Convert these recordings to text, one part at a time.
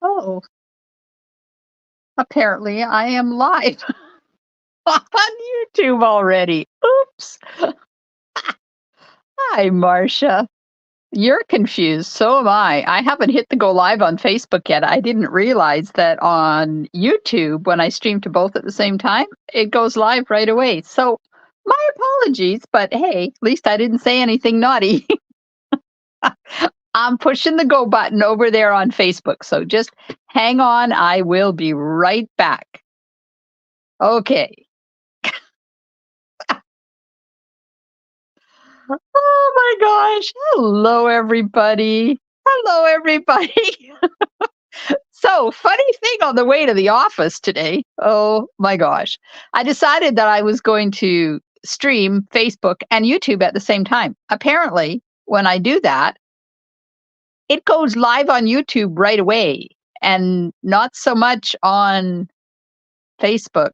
Oh, apparently I am live on YouTube already. Oops. Hi, Marcia. You're confused. So am I. I haven't hit the go live on Facebook yet. I didn't realize that on YouTube, when I stream to both at the same time, it goes live right away. So my apologies, but hey, at least I didn't say anything naughty. I'm pushing the go button over there on Facebook. So just hang on. I will be right back. Okay. Oh my gosh. Hello, everybody. Hello, everybody. So, funny thing on the way to the office today. Oh my gosh. I decided that I was going to stream Facebook and YouTube at the same time. Apparently, when I do that, it goes live on YouTube right away and not so much on Facebook.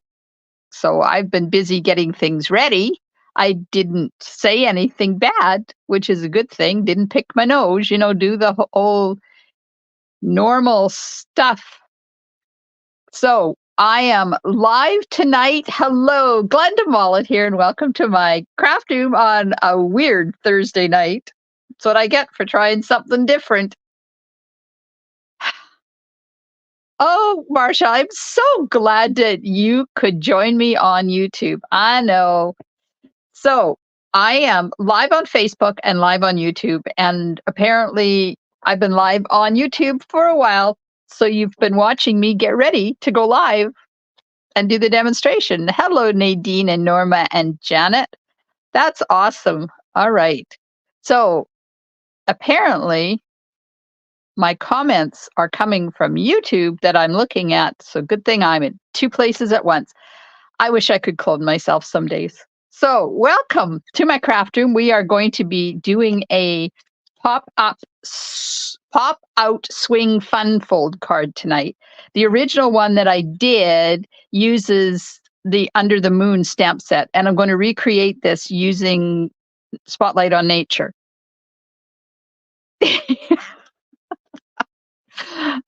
So I've been busy getting things ready. I didn't say anything bad, which is a good thing. Didn't pick my nose, do the whole normal stuff. So I am live tonight. Hello, Glenda Mollett here, and welcome to my craft room on a weird Thursday night. That's what I get for trying something different. Oh, Marsha, I'm so glad that you could join me on YouTube. I know. So I am live on Facebook and live on YouTube. And apparently, I've been live on YouTube for a while. So you've been watching me get ready to go live and do the demonstration. Hello, Nadine and Norma and Janet. That's awesome. All right. So apparently, my comments are coming from YouTube that I'm looking at. So good thing I'm in two places at once. I wish I could clone myself some days. So, welcome to my craft room. We are going to be doing a pop out swing fun fold card tonight. The original one that I did uses the Under the Moon stamp set, and I'm going to recreate this using Spotlight on Nature.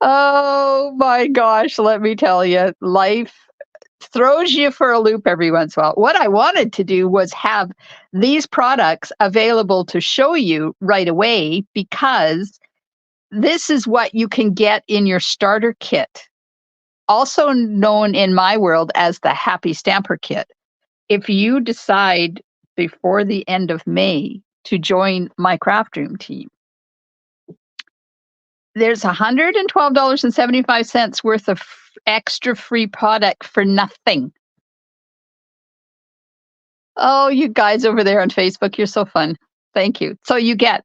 Oh my gosh, let me tell you, life throws you for a loop every once in a while. What I wanted to do was have these products available to show you right away because this is what you can get in your starter kit, also known in my world as the Happy Stamper Kit. If you decide before the end of May to join my craft room team, there's $112.75 worth of extra free product for nothing. Oh, you guys over there on Facebook, you're so fun. Thank you. So you get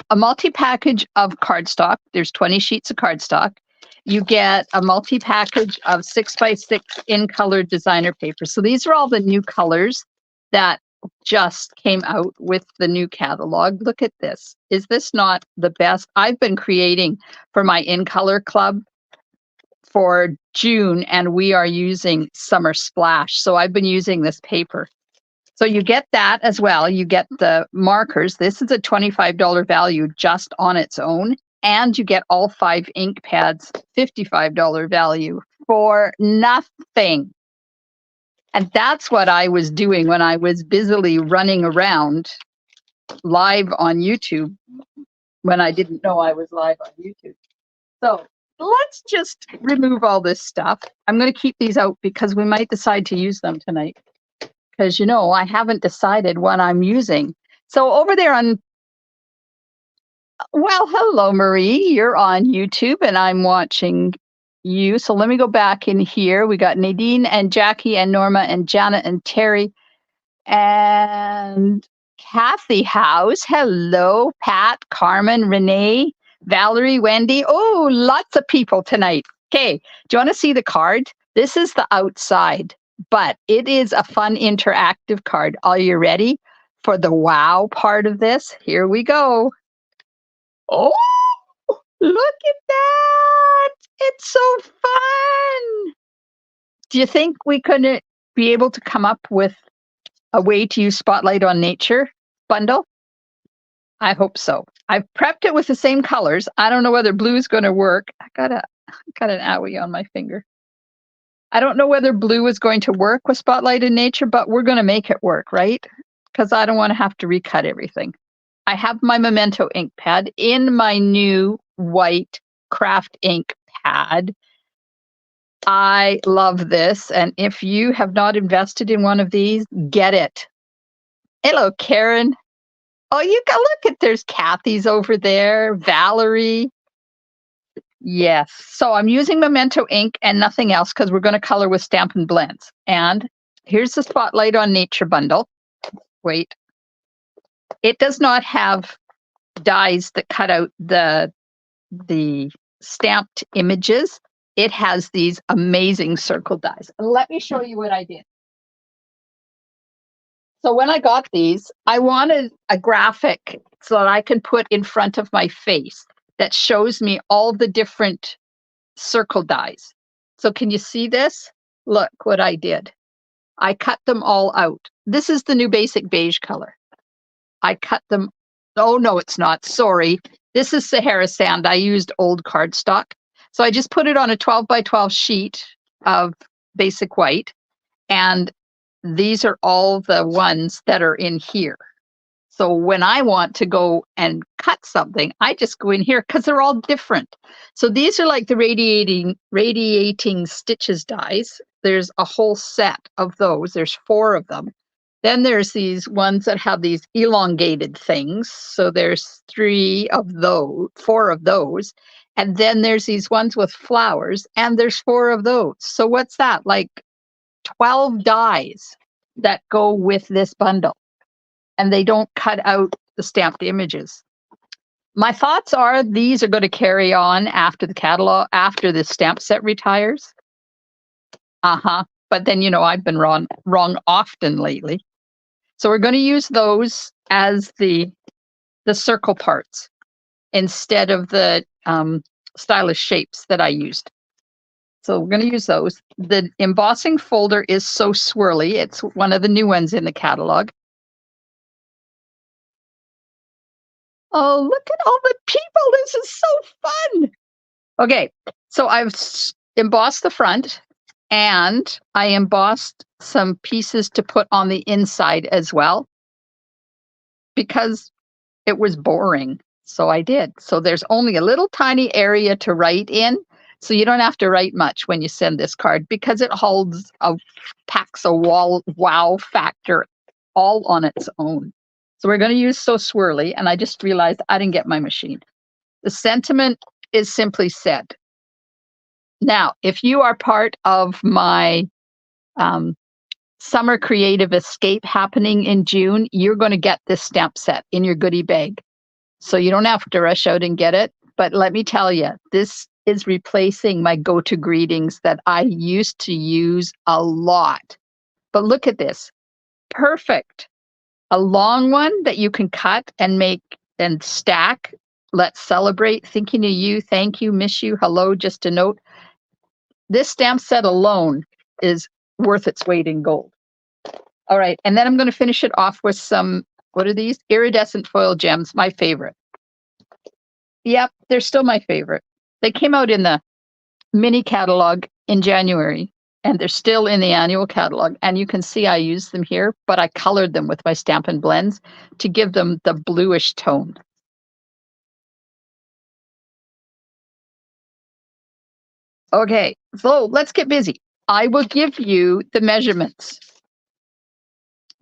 a multi-package of cardstock. There's 20 sheets of cardstock. You get a multi-package of 6x6 in-color designer paper. So these are all the new colors that just came out with the new catalog. Look at this. Is this not the best? I've been creating for my in-color club for June, and we are using Summer Splash. So I've been using this paper. So you get that as well. You get the markers. This is a $25 value just on its own. And you get all 5 ink pads, $55 value for nothing. And that's what I was doing when I was busily running around live on YouTube when I didn't know I was live on YouTube. So let's just remove all this stuff. I'm going to keep these out because we might decide to use them tonight. Because, I haven't decided what I'm using. So over there well, hello, Marie. You're on YouTube and I'm watching you. So let me go back in here. We got Nadine and Jackie and Norma and Janet and Terry and Kathy House. Hello, Pat, Carmen, Renee, Valerie, Wendy. Oh, lots of people tonight. Okay, do you want to see the card? This is the outside, but it is a fun interactive card. Are you ready for the wow part of this? Here we go. Oh, look at that. It's so fun. Do you think we could be able to come up with a way to use Spotlight on Nature bundle? I hope so. I've prepped it with the same colors. I don't know whether blue is going to work. I gotta Got an owie on my finger. I don't know whether blue is going to work with Spotlight in Nature, but we're going to make it work, right? Because I don't want to have to recut everything. I have my Memento ink pad in my new white craft ink pad. I love this. And if you have not invested in one of these, get it. Hello, Karen. Oh, you got look at there's Kathy's over there, Valerie. Yes. So I'm using Memento ink and nothing else because we're going to color with Stampin' Blends. And here's the Spotlight on Nature bundle. Wait. It does not have dies that cut out the stamped images. It has these amazing circle dies. Let me show you what I did. So when I got these, I wanted a graphic so that I can put in front of my face that shows me all the different circle dies. So can you see this? Look what I did. I cut them all out. This is the new basic beige color. I cut them. Oh, no, it's not. Sorry. This is Sahara Sand. I used old cardstock. So I just put it on a 12 by 12 sheet of basic white. And these are all the ones that are in here. So when I want to go and cut something, I just go in here because they're all different. So these are like the radiating stitches dies. There's a whole set of those. There's 4 of them. Then there's these ones that have these elongated things. So there's 4 of those. And then there's these ones with flowers, and there's 4 of those. So what's that? Like 12 dies that go with this bundle, and they don't cut out the stamped images. My thoughts are these are going to carry on after the catalog, after the stamp set retires. But then, I've been wrong often lately. So we're going to use those as the circle parts instead of the stylish shapes that I used. So we're going to use those. The embossing folder is So Swirly. It's one of the new ones in the catalog. Oh, look at all the people. This is so fun. Okay, so I've embossed the front, and I embossed some pieces to put on the inside as well because it was boring. So I did. So there's only a little tiny area to write in. So you don't have to write much when you send this card because it packs a wow factor all on its own. So we're going to use So Swirly, and I just realized I didn't get my machine. The sentiment is simply said. Now, if you are part of my summer creative escape happening in June, you're going to get this stamp set in your goodie bag. So you don't have to rush out and get it. But let me tell you, this is replacing my go-to greetings that I used to use a lot. But look at this. Perfect. A long one that you can cut and make and stack. Let's celebrate. Thinking of you. Thank you. Miss you. Hello. Just a note. This stamp set alone is worth its weight in gold. All right. And then I'm going to finish it off with some, what are these? Iridescent foil gems. My favorite. Yep. They're still my favorite. They came out in the mini catalog in January, and they're still in the annual catalog. And you can see I use them here, but I colored them with my Stampin' Blends to give them the bluish tone. Okay, so let's get busy. I will give you the measurements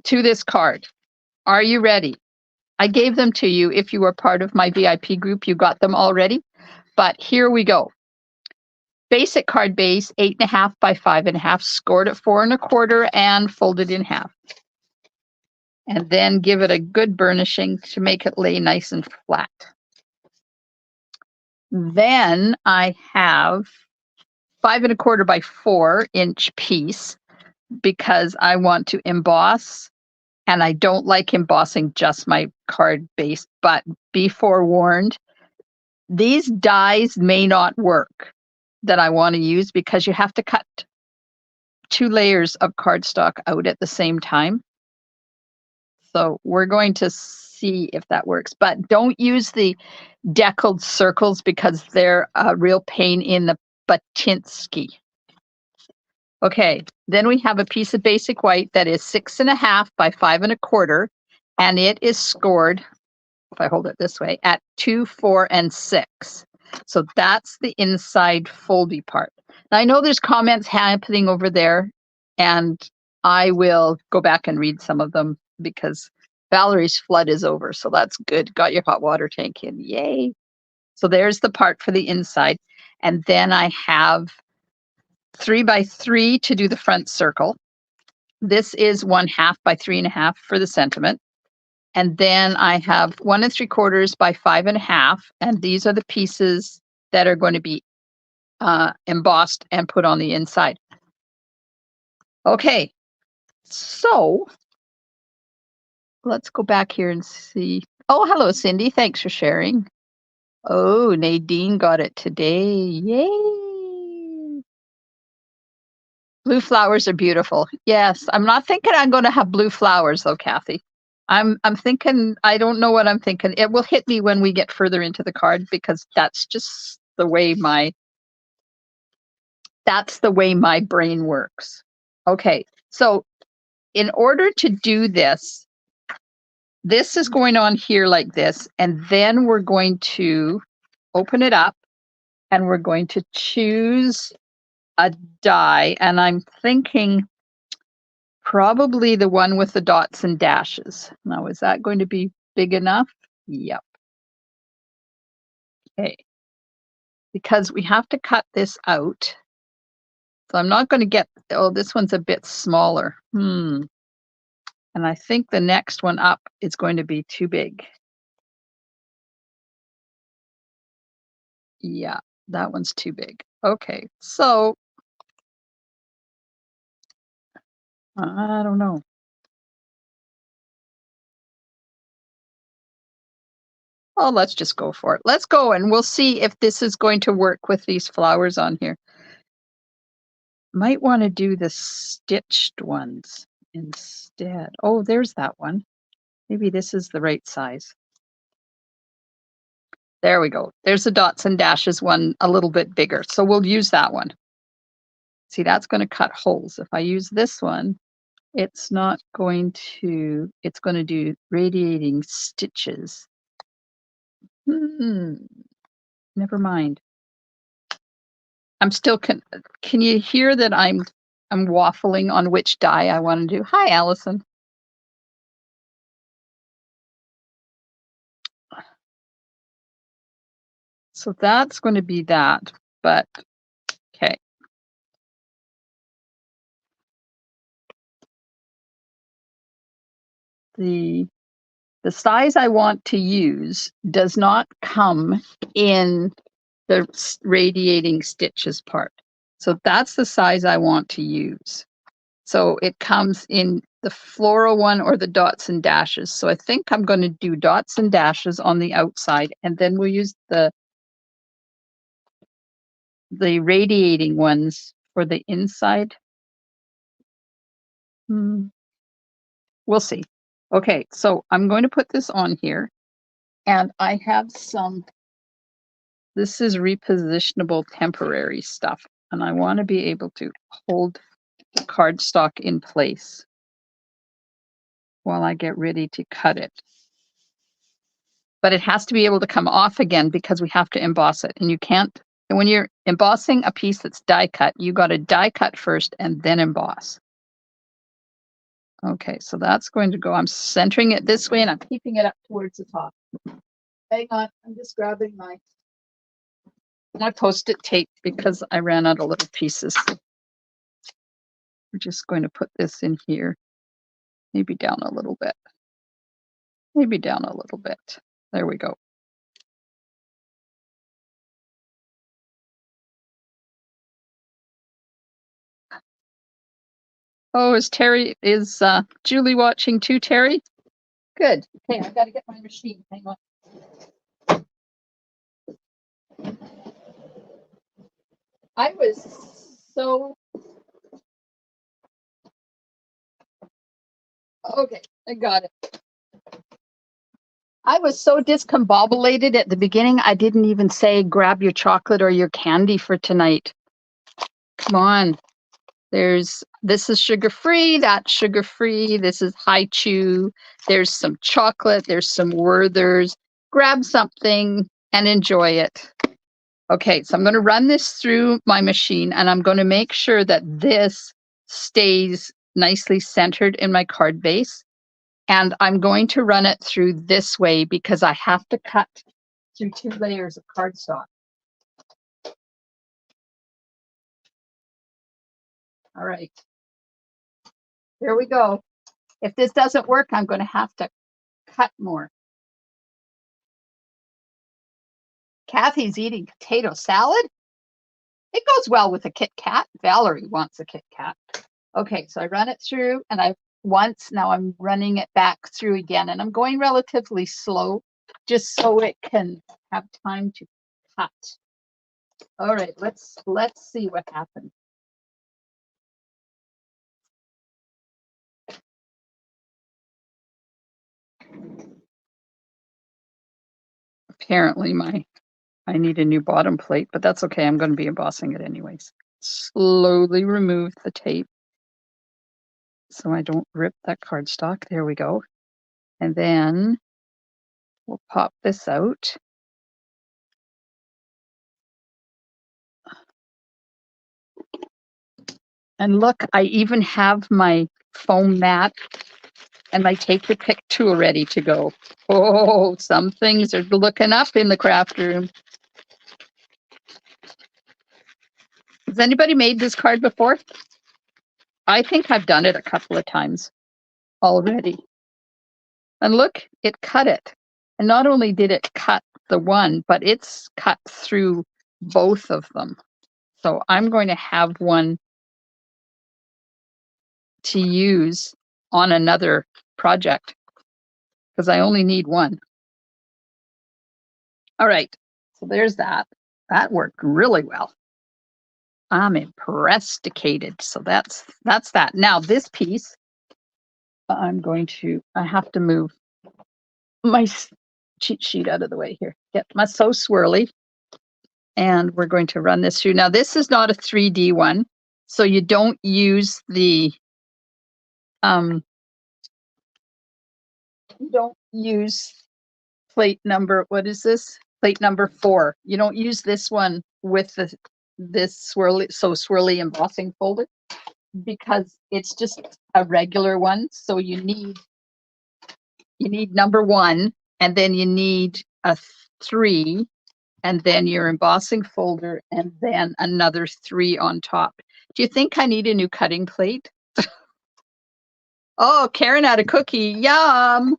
to this card. Are you ready? I gave them to you if you were part of my VIP group. You got them already, but here we go. Basic card base, 8.5 by 5.5, scored at 4 1/4 and folded in half. And then give it a good burnishing to make it lay nice and flat. Then I have 5 1/4 by 4-inch piece because I want to emboss, and I don't like embossing just my card base, but be forewarned, these dies may not work that I want to use because you have to cut 2 layers of cardstock out at the same time. So we're going to see if that works, but don't use the deckled circles because they're a real pain in the Batinsky. Okay, then we have a piece of basic white that is 6.5 by 5 1/4, and it is scored, if I hold it this way, at 2, 4, and 6. So that's the inside foldy part. Now I know there's comments happening over there, and I will go back and read some of them because Valerie's flood is over, so that's good. Got your hot water tank in, yay. So there's the part for the inside, and then I have 3 by 3 to do the front circle. This is 1/2 by 3 1/2 for the sentiment. And then I have 1 3/4 by 5 1/2. And these are the pieces that are going to be embossed and put on the inside. Okay, so let's go back here and see. Oh, hello, Cindy. Thanks for sharing. Oh, Nadine got it today. Yay. Blue flowers are beautiful. Yes, I'm not thinking I'm going to have blue flowers though, Kathy. I'm thinking, I don't know what I'm thinking. It will hit me when we get further into the card because that's just the way my brain works. Okay, so in order to do this, this is going on here like this, and then we're going to open it up and we're going to choose a die, and I'm thinking probably the one with the dots and dashes. Now, is that going to be big enough? Yep. Okay. Because we have to cut this out. So I'm not going to get, oh, this one's a bit smaller. And I think the next one up is going to be too big. Yeah, that one's too big. Okay, so I don't know. Oh, let's just go for it. Let's go and we'll see if this is going to work with these flowers on here. Might want to do the stitched ones instead. Oh, there's that one. Maybe this is the right size. There we go. There's the dots and dashes one a little bit bigger. So we'll use that one. See, that's going to cut holes. If I use this one, it's not going to, it's going to do radiating stitches. Never mind. I'm still, can you hear that I'm waffling on which die I want to do? Hi, Allison. So that's going to be that, but okay. The size I want to use does not come in the radiating stitches part. So that's the size I want to use. So it comes in the floral one or the dots and dashes. So I think I'm going to do dots and dashes on the outside, and then we'll use the radiating ones for the inside. We'll see. Okay, so I'm going to put this on here, and I have some, this is repositionable temporary stuff, and I want to be able to hold the cardstock in place while I get ready to cut it. But it has to be able to come off again because we have to emboss it, and you can't, and when you're embossing a piece that's die cut, you got to die cut first and then emboss. Okay, so that's going to go, I'm centering it this way and I'm keeping it up towards the top. Hang on, I'm just grabbing my Post-it tape because I ran out of little pieces. We're just going to put this in here, maybe down a little bit. Maybe down a little bit. There we go. Oh, is Julie watching too, Terry? Good. Okay, I've got to get my machine. Hang on. I was so... Okay, I got it. I was so discombobulated at the beginning, I didn't even say grab your chocolate or your candy for tonight. Come on. This is sugar-free, that's sugar-free, this is high chew, there's some chocolate, there's some Werther's. Grab something and enjoy it. Okay, so I'm going to run this through my machine and I'm going to make sure that this stays nicely centered in my card base. And I'm going to run it through this way because I have to cut through 2 layers of cardstock. All right, here we go. If this doesn't work, I'm going to have to cut more. Kathy's eating potato salad. It goes well with a Kit Kat. Valerie wants a Kit Kat. Okay, so I run it through and now I'm running it back through again and I'm going relatively slow just so it can have time to cut. All right, let's see what happens. Apparently I need a new bottom plate, but that's okay. I'm going to be embossing it anyways. Slowly remove the tape so I don't rip that cardstock. There we go. And then we'll pop this out. And look, I even have my foam mat and my take your pick tool ready to go. Oh, some things are looking up in the craft room. Has anybody made this card before? I think I've done it a couple of times already. And look, it cut it. And not only did it cut the one, but it's cut through both of them. So I'm going to have one to use on another project because I only need one. All right, so there's that. That worked really well. I'm impressed-icated. So that's that. Now this piece, I have to move my cheat sheet out of the way here. Get my So Swirly. And we're going to run this through. Now this is not a 3D one, so you don't use the you don't use plate number, what is this? Plate number 4. You don't use this one with this Swirly, So Swirly embossing folder because it's just a regular one. So you need number 1 and then you need a 3 and then your embossing folder and then another 3 on top. Do you think I need a new cutting plate? Oh, Karen had a cookie. Yum.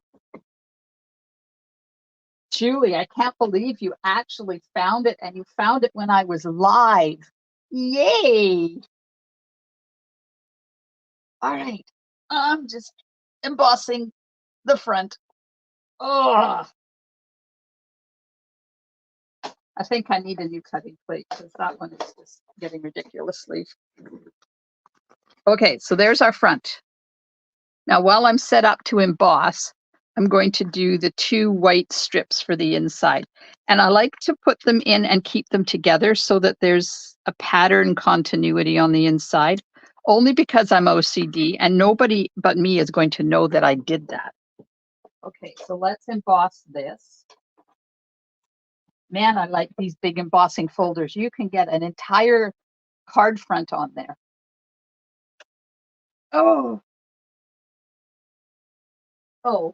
Julie, I can't believe you actually found it and you found it when I was live. Yay. All right. I'm just embossing the front. Oh, I think I need a new cutting plate because that one is just getting ridiculously. Okay, so there's our front. Now, while I'm set up to emboss, I'm going to do the 2 white strips for the inside. And I like to put them in and keep them together so that there's a pattern continuity on the inside, only because I'm OCD and nobody but me is going to know that I did that. Okay, so let's emboss this. Man, I like these big embossing folders. You can get an entire card front on there. Oh. Oh.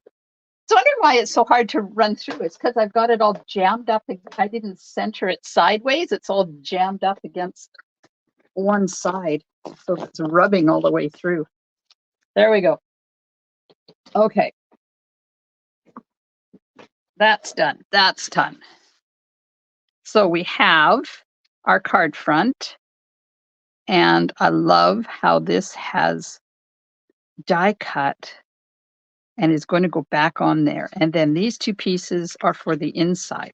So I wonder why it's so hard to run through. It's because I've got it all jammed up. I didn't center it sideways. It's all jammed up against one side. So it's rubbing all the way through. There we go. Okay. That's done. That's done. So we have our card front. And I love how this has die cut and is going to go back on there. And then these 2 pieces are for the inside.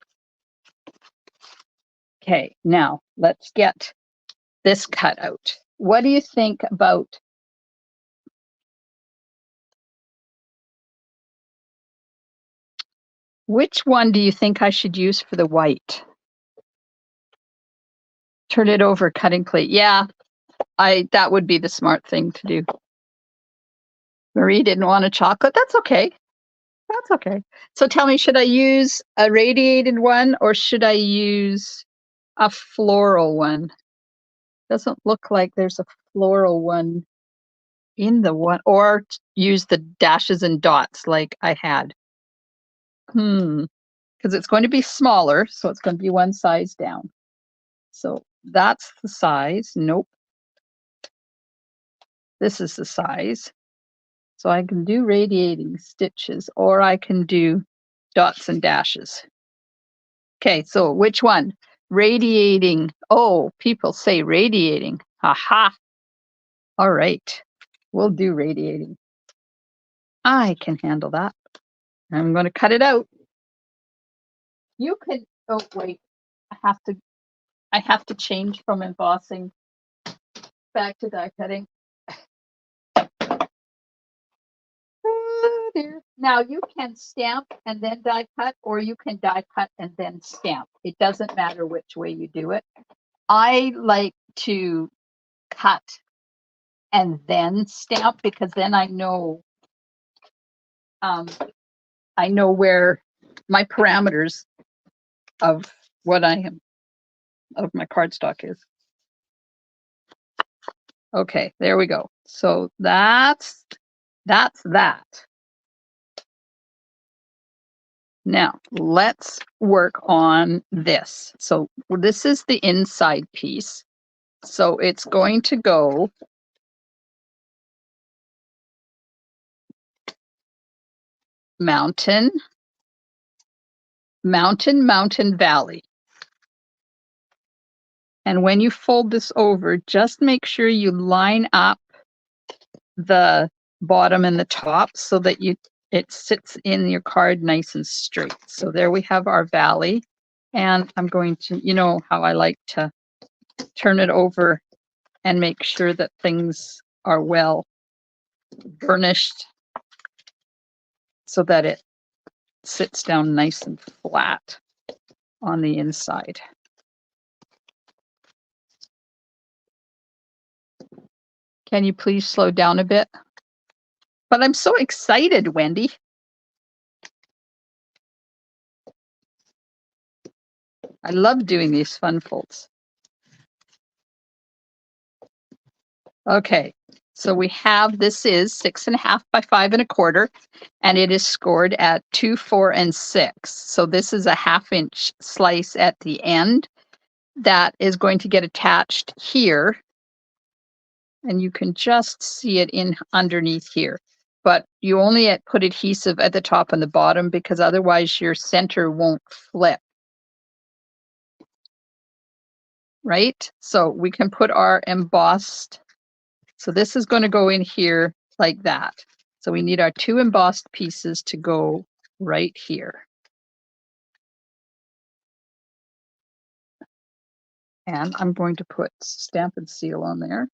Okay, now let's get this cut out. What do you think about which one do you think I should use for the white? Turn it over, cutting plate. Yeah, that would be the smart thing to do. Marie didn't want a chocolate. That's okay. That's okay. So tell me, should I use a radiated one or should I use a floral one? Doesn't look like there's a floral one in the one, or use the dashes and dots like I had. Because it's going to be smaller, so it's going to be one size down. So that's the size. Nope. This is the size. So I can do radiating stitches or I can do dots and dashes. Okay, so which one? Radiating. Oh, people say radiating. Aha. All right, we'll do radiating. I can handle that. I'm going to cut it out. You could, oh wait, I have to change from embossing back to die cutting. Oh dear. Now you can stamp and then die cut, or you can die cut and then stamp. It doesn't matter which way you do it. I like to cut and then stamp because then I know where my parameters of what I am of my cardstock is. Okay, there we go. So that's that. Now let's work on this. So this is the inside piece. So it's going to go mountain, mountain, mountain, valley. And when you fold this over, just make sure you line up the bottom and the top so that it sits in your card nice and straight. So there we have our valley. And I'm going to, you know how I like to turn it over and make sure that things are well burnished so that it sits down nice and flat on the inside. Can you please slow down a bit? But I'm so excited, Wendy. I love doing these fun folds. Okay, so we have, this is 6.5 by 5.25, and it is scored at 2, 4, and 6. So this is a 1/2 inch slice at the end that is going to get attached here. And you can just see it in underneath here. But you only put adhesive at the top and the bottom because otherwise your center won't flip. Right? So we can put our embossed. So this is going to go in here like that. So we need our 2 embossed pieces to go right here. And I'm going to put stamp and seal on there.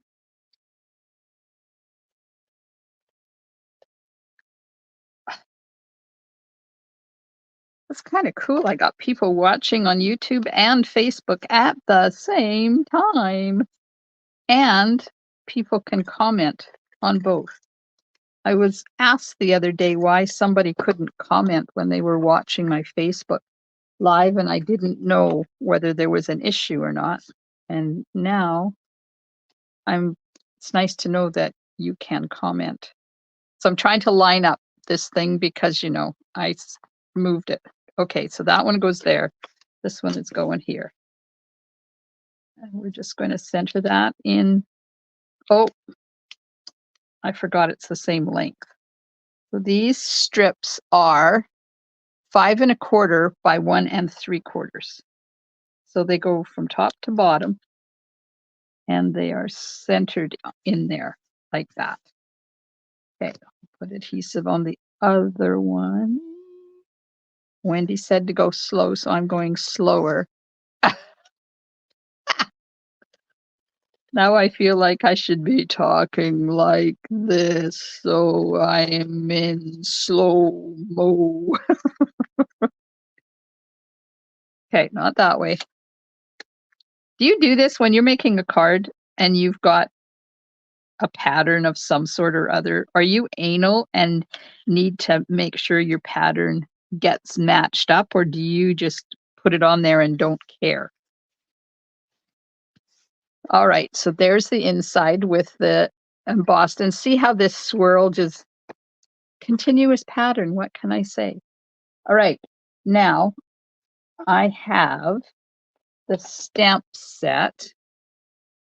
That's kind of cool. I got people watching on YouTube and Facebook at the same time. And people can comment on both. I was asked the other day why somebody couldn't comment when they were watching my Facebook Live, and I didn't know whether there was an issue or not. And now it's nice to know that you can comment. So I'm trying to line up this thing because, you know, I moved it. Okay, so that one goes there. This one is going here. And we're just going to center that in. Oh, I forgot it's the same length. So these strips are 5.25 by 1 3/4. So they go from top to bottom and they are centered in there like that. Okay, I'll put adhesive on the other one. Wendy said to go slow, so I'm going slower. Now I feel like I should be talking like this, so I am in slow mo. Okay, not that way. Do you do this when you're making a card and you've got a pattern of some sort or other? Are you anal and need to make sure your pattern gets matched up, or do you just put it on there and don't care? All right, so there's the inside with the embossed, and see how this swirl just continuous pattern. What can I say? All right, now I have the stamp set,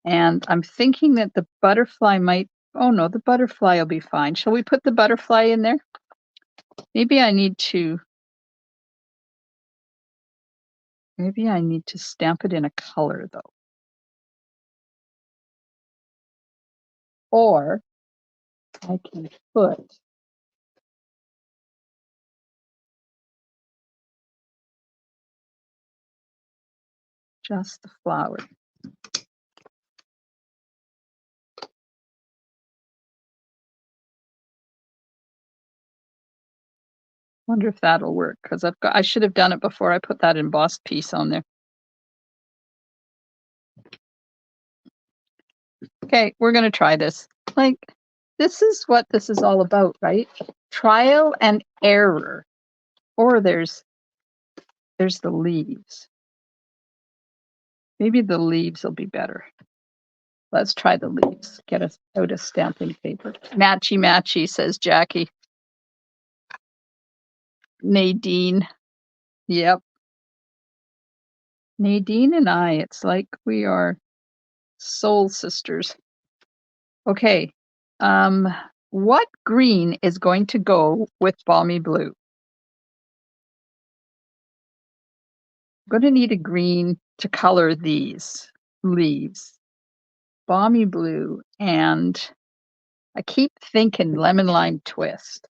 and I'm thinking that the butterfly might, oh no, the butterfly will be fine. Shall we put the butterfly in there? Maybe I need to stamp it in a color though. Or I can put just the flower. Wonder if that'll work, because I should have done it before I put that embossed piece on there. Okay, we're gonna try this. Like, this is what this is all about, right? Trial and error. Or there's the leaves. Maybe the leaves will be better. Let's try the leaves. Get us out of stamping paper. Matchy matchy, says Jackie. Nadine. Yep. Nadine and I, it's like we are soul sisters. Okay. What green is going to go with Balmy Blue? I'm going to need a green to color these leaves. Balmy Blue, and I keep thinking lemon lime twist.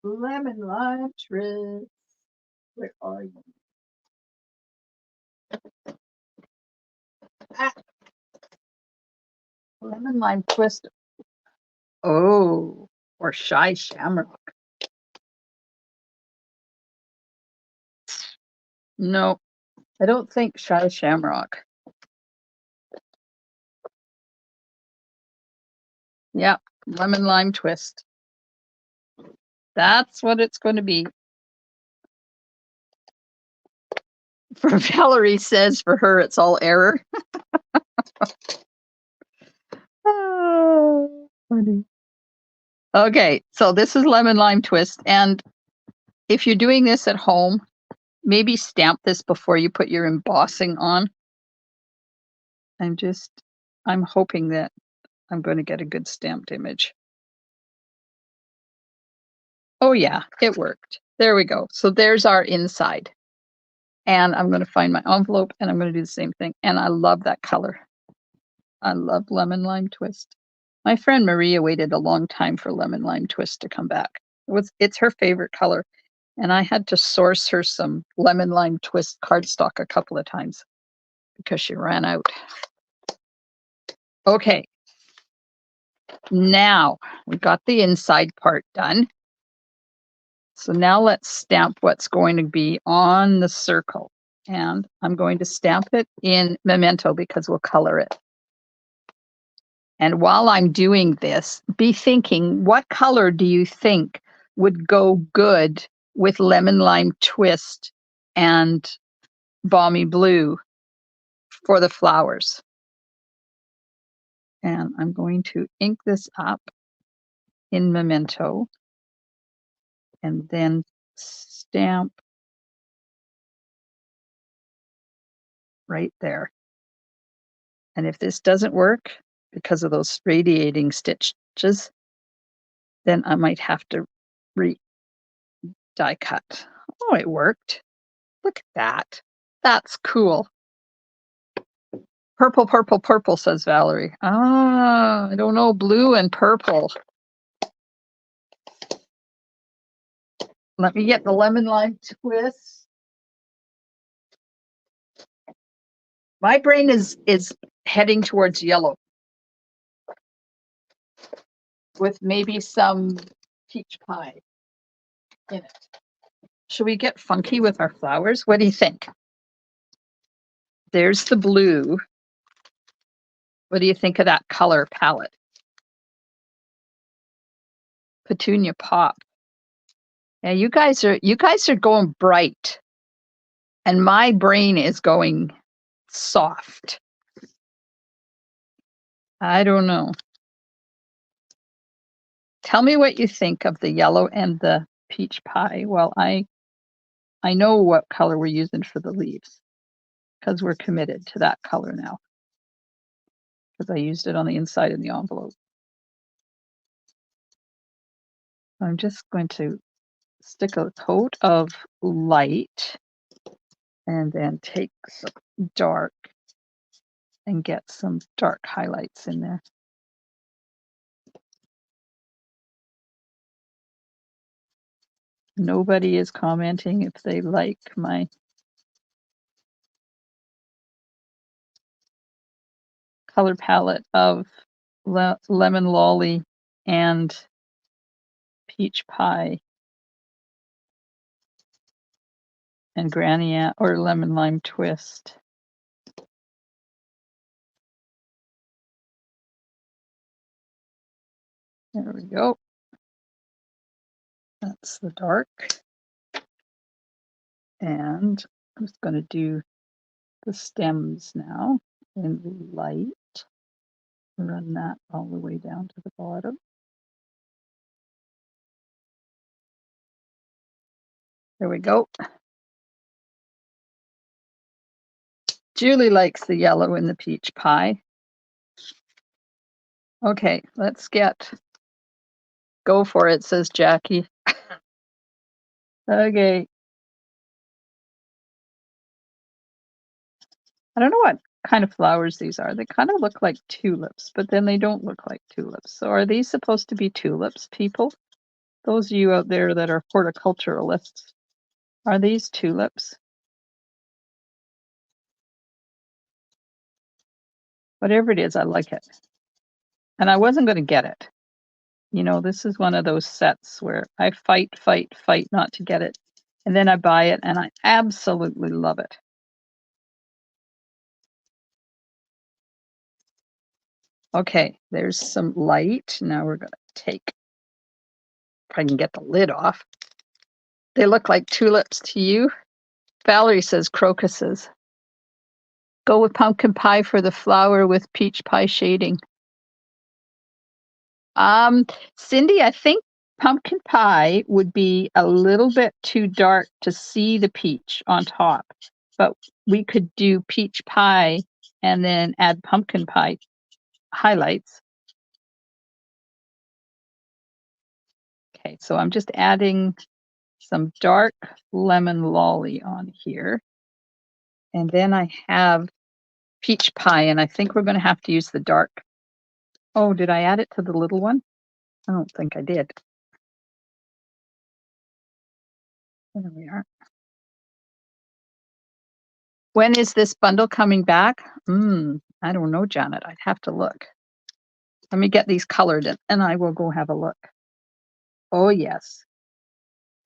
Lemon lime twist. Where are you? Ah. Lemon lime twist. Oh, or shy shamrock. No, I don't think shy shamrock. Yeah, lemon lime twist. That's what it's going to be. For Valerie says for her it's all error. Oh, funny. Okay, so this is lemon lime twist, and if you're doing this at home, maybe stamp this before you put your embossing on. I'm hoping that I'm going to get a good stamped image. Oh yeah, it worked. There we go. So there's our inside. And I'm going to find my envelope and I'm going to do the same thing. And I love that color. I love lemon lime twist. My friend Maria waited a long time for lemon lime twist to come back. It's her favorite color. And I had to source her some lemon lime twist cardstock a couple of times because she ran out. Okay. Now we got the inside part done. So now let's stamp what's going to be on the circle. And I'm going to stamp it in Memento because we'll color it. And while I'm doing this, be thinking, what color do you think would go good with lemon lime twist and balmy blue for the flowers? And I'm going to ink this up in Memento and then stamp right there. And if this doesn't work because of those radiating stitches, then I might have to die cut. Oh, it worked. Look at that. That's cool. Purple, purple, purple, says Valerie. Ah, I don't know, blue and purple. Let me get the lemon lime twist. My brain is heading towards yellow with maybe some peach pie in it. Should we get funky with our flowers? What do you think? There's the blue. What do you think of that color palette? Petunia Pop. Yeah, you guys are going bright. And my brain is going soft. I don't know. Tell me what you think of the yellow and the peach pie. Well, I know what color we're using for the leaves because we're committed to that color now because I used it on the inside of the envelope. I'm just going to stick a coat of light and then take some dark and get some dark highlights in there. Nobody is commenting if they like my color palette of lemon lolly and peach pie and granny or lemon lime twist. There we go. That's the dark. And I'm just going to do the stems now in light. Run that all the way down to the bottom. There we go. Julie likes the yellow in the peach pie. Okay, let's go for it, says Jackie. Okay. I don't know what kind of flowers these are. They kind of look like tulips, but then they don't look like tulips. So are these supposed to be tulips, people? Those of you out there that are horticulturalists, are these tulips? Whatever it is, I like it. And I wasn't going to get it. You know, this is one of those sets where I fight not to get it. And then I buy it and I absolutely love it. Okay, there's some light. Now we're going to take, if I can get the lid off. They look like tulips to you? Valerie says crocuses. Go with pumpkin pie for the flower with peach pie shading. Cindy, I think pumpkin pie would be a little bit too dark to see the peach on top, but we could do peach pie and then add pumpkin pie highlights. Okay, so I'm just adding some dark lemon lolly on here. And then I have peach pie, and I think we're going to have to use the dark. Oh, did I add it to the little one? I don't think I did. There we are. When is this bundle coming back? I don't know, Janet. I'd have to look. Let me get these colored and I will go have a look. Oh, yes.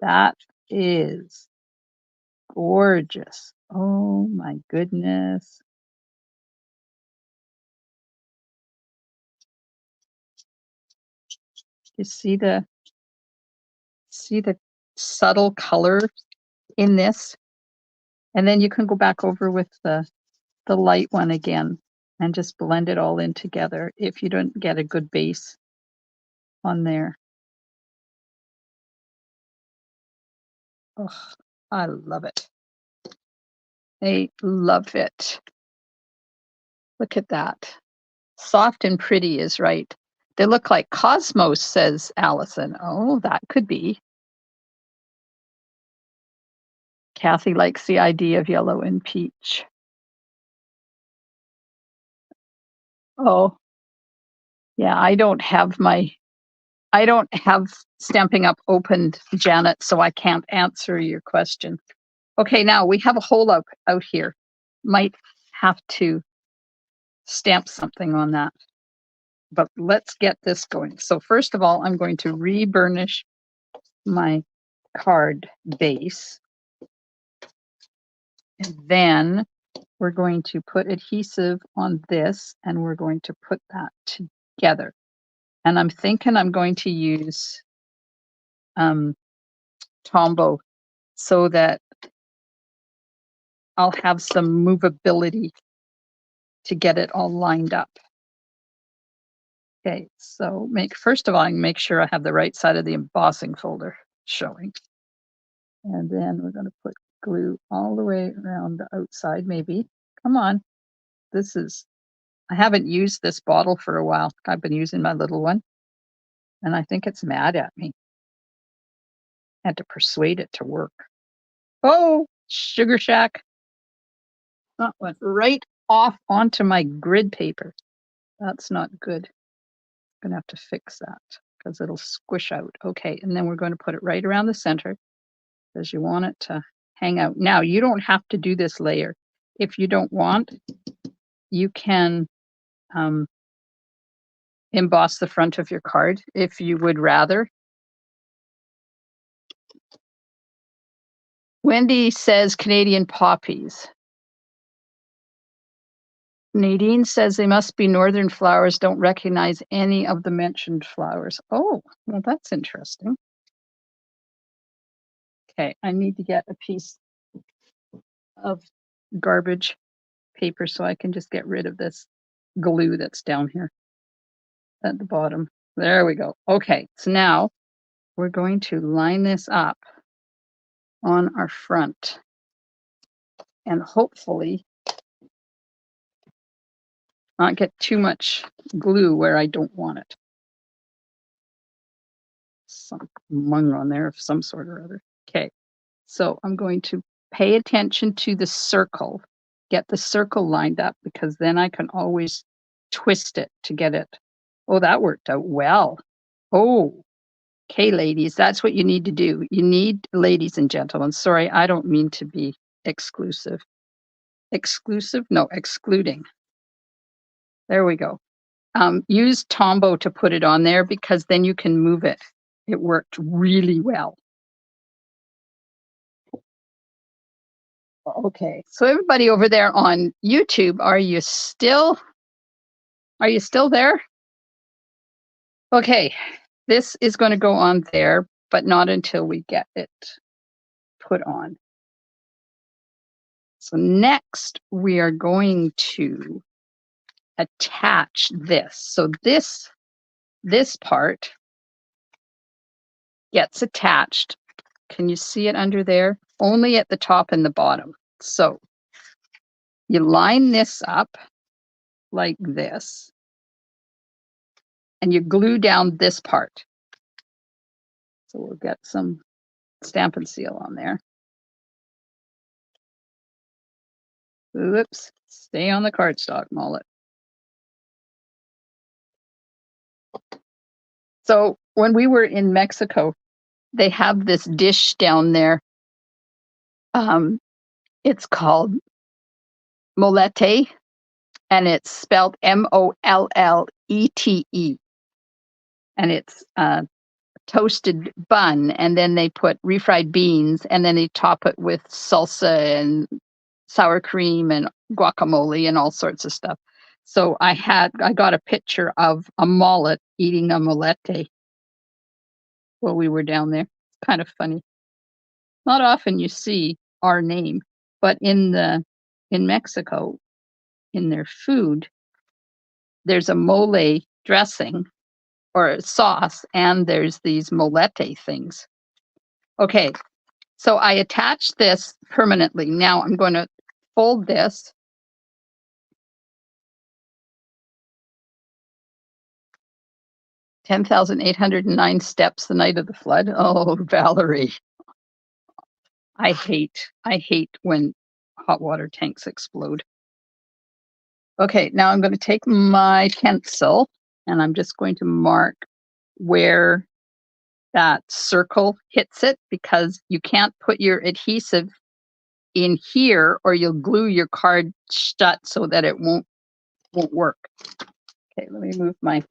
That is gorgeous. Oh, my goodness. You see the subtle color in this? And then you can go back over with the light one again and just blend it all in together if you don't get a good base on there. Oh, I love it. I love it. Look at that. Soft and pretty is right. They look like cosmos, says Allison. Oh, that could be. Kathy likes the idea of yellow and peach. Oh, yeah, I don't have Stampin' Up opened, Janet, so I can't answer your question. Okay, now we have a hole out here. Might have to stamp something on that. But let's get this going. So first of all, I'm going to re-burnish my card base. And then we're going to put adhesive on this and we're going to put that together. And I'm thinking I'm going to use Tombow so that I'll have some movability to get it all lined up. Okay, so first of all, I make sure I have the right side of the embossing folder showing. And then we're going to put glue all the way around the outside, maybe. Come on. I haven't used this bottle for a while. I've been using my little one, and I think it's mad at me. I had to persuade it to work. Oh, Sugar Shack. That went right off onto my grid paper. That's not good. I'm going to have to fix that because it'll squish out. Okay, and then we're going to put it right around the center because you want it to hang out. Now, you don't have to do this layer. If you don't want, you can emboss the front of your card if you would rather. Wendy says Canadian poppies. Nadine says they must be northern flowers, don't recognize any of the mentioned flowers. Oh, well, that's interesting. Okay, I need to get a piece of garbage paper so I can just get rid of this glue that's down here at the bottom. There we go. Okay, so now we're going to line this up on our front and hopefully not get too much glue where I don't want it. Some mung on there of some sort or other. Okay, so I'm going to pay attention to the circle, get the circle lined up because then I can always twist it to get it. Oh, that worked out well. Oh, okay, ladies, that's what you need to do. You need, ladies and gentlemen, sorry, I don't mean to be exclusive. Exclusive? No, excluding. There we go. Use Tombow to put it on there because then you can move it. It worked really well. Okay, so everybody over there on YouTube, are you still there? Okay, this is going to go on there, but not until we get it put on. So next we are going to attach this. So this part gets attached. Can you see it under there? Only at the top and the bottom. So you line this up like this and you glue down this part. So we'll get some Stamp and Seal on there. Oops, stay on the cardstock, Mullet. So when we were in Mexico, they have this dish down there. It's called molete, and it's spelled Mollete. And it's toasted bun, and then they put refried beans, and then they top it with salsa and sour cream and guacamole and all sorts of stuff. So I got a picture of a mullet eating a molete while we were down there. It's kind of funny. Not often you see our name, but in Mexico, in their food, there's a mole dressing or sauce, and there's these molete things. Okay, so I attached this permanently. Now I'm going to fold this. $10,809 steps the night of the flood. Oh, Valerie. I hate when hot water tanks explode. Okay, now I'm going to take my pencil and I'm just going to mark where that circle hits it because you can't put your adhesive in here or you'll glue your card shut so that it won't work. Okay, let me move my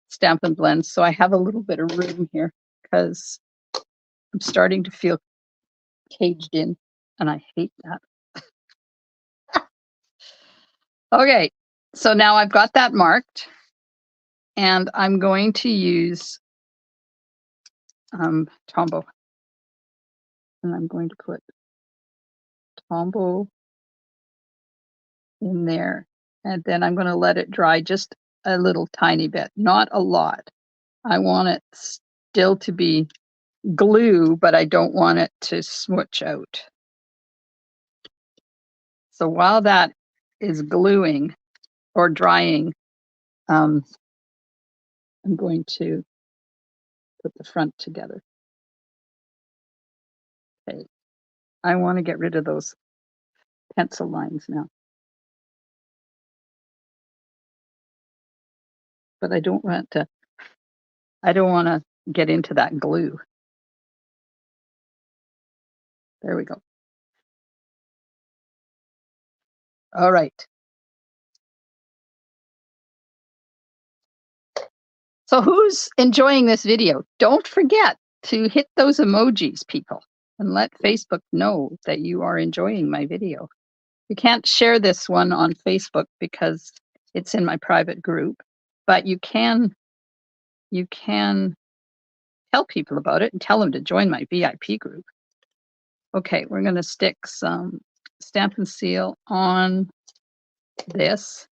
Stamp and Blend so I have a little bit of room here because I'm starting to feel caged in and I hate that. Okay, so now I've got that marked, and I'm going to use Tombow, and I'm going to put Tombow in there, and then I'm going to let it dry just a little tiny bit, not a lot. I want it still to be glue, but I don't want it to smooch out. So while that is gluing or drying, I'm going to put the front together. Okay, I want to get rid of those pencil lines now. But I don't want to get into that glue. There we go. All right. So who's enjoying this video? Don't forget to hit those emojis, people, and let Facebook know that you are enjoying my video. You can't share this one on Facebook because it's in my private group, but you can tell people about it and tell them to join my VIP group. Okay, we're going to stick some Stampin' Seal on this